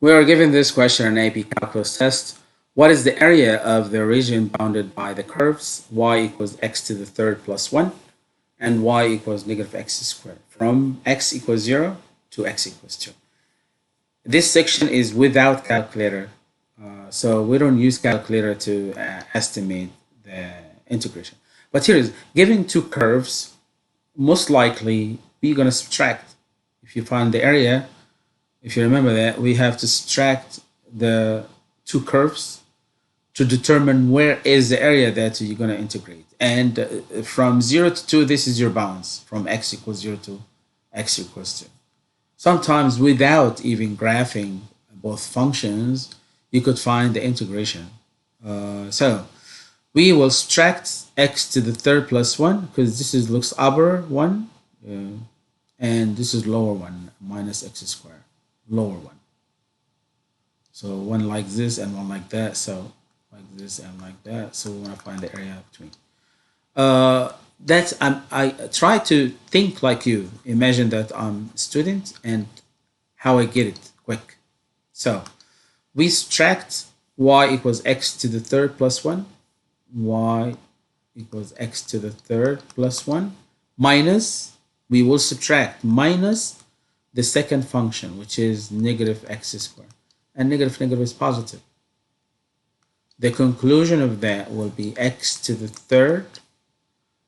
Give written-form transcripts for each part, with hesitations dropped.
We are given this question in AP Calculus test. What is the area of the region bounded by the curves y equals x to the third plus 1 and y equals negative x squared from x equals 0 to x equals 2? This section is without calculator, so we don't use calculator to estimate the integration. But here is given two curves, most likely we're going to subtract. If you find the area, if you remember that, we have to subtract the two curves to determine where is the area that you're going to integrate. And from 0 to 2, this is your bounds, from x equals 0 to x equals 2. Sometimes without even graphing both functions, you could find the integration. So we will subtract x to the third plus 1, because this is looks upper 1, and this is lower 1, minus x squared. Lower one. So one like this and one like that. So like this and like that. So we want to find the area between. I try to think like you. Imagine that I'm a student and how I get it quick. So we subtract y equals x to the third plus 1. Y equals x to the third plus 1 minus, we will subtract minus the second function, which is negative x squared. And negative is positive. The conclusion of that will be x to the third,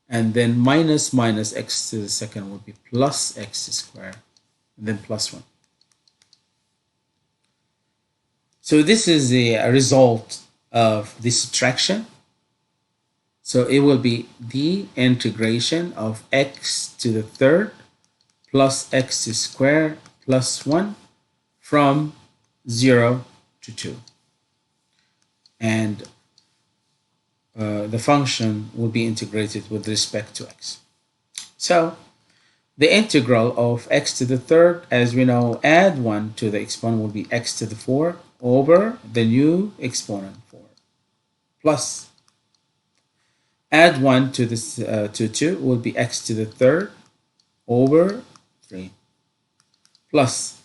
and then minus x to the second will be plus x squared, and then plus 1. So this is the result of the subtraction. So it will be the integration of x to the third plus x squared plus 1 from 0 to 2. And the function will be integrated with respect to x. So the integral of x to the third, as we know, add 1 to the exponent will be x to the 4 over the new exponent 4 plus add 1 to this to 2 will be x to the third over 3 plus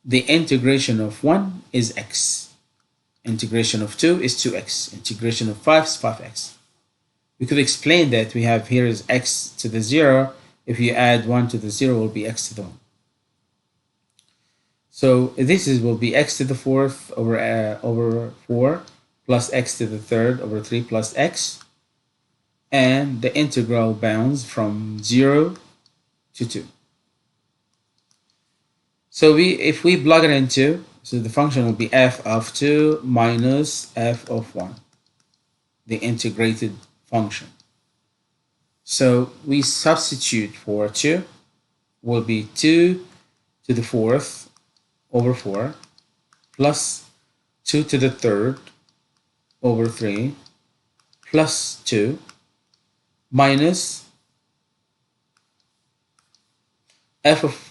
the integration of 1 is x, integration of 2 is 2x, integration of 5 is 5x. We could explain that we have here is x to the 0. If you add 1 to the 0, it will be x to the 1. So this will be x to the 4th over 4 plus x to the 3rd over 3 plus x, and the integral bounds from 0 to 2. So if we plug it into, so the function will be f of 2 minus f of 1, the integrated function. So we substitute for 2 will be 2 to the 4th over 4 plus 2 to the 3rd over 3 plus 2 minus f of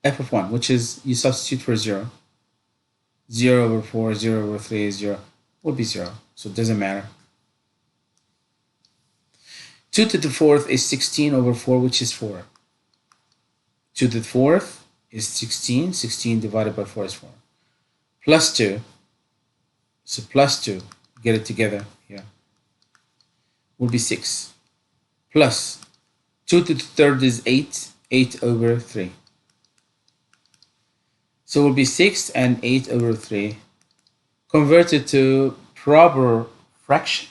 1, which is, you substitute for 0. 0 over 4, 0 over 3 is 0, will be 0, so it doesn't matter. 2 to the 4th is 16 over 4, which is 4. 2 to the 4th is 16, 16 divided by 4 is 4. Plus 2, so plus 2, get it together here, will be 6. Plus 2 to the 3rd is 8, 8 over 3. So it will be 6 and 8 over 3. Converted to proper fraction,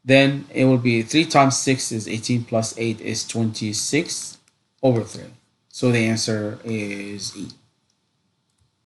then it will be 3 times 6 is 18 plus 8 is 26 over 3. So the answer is E.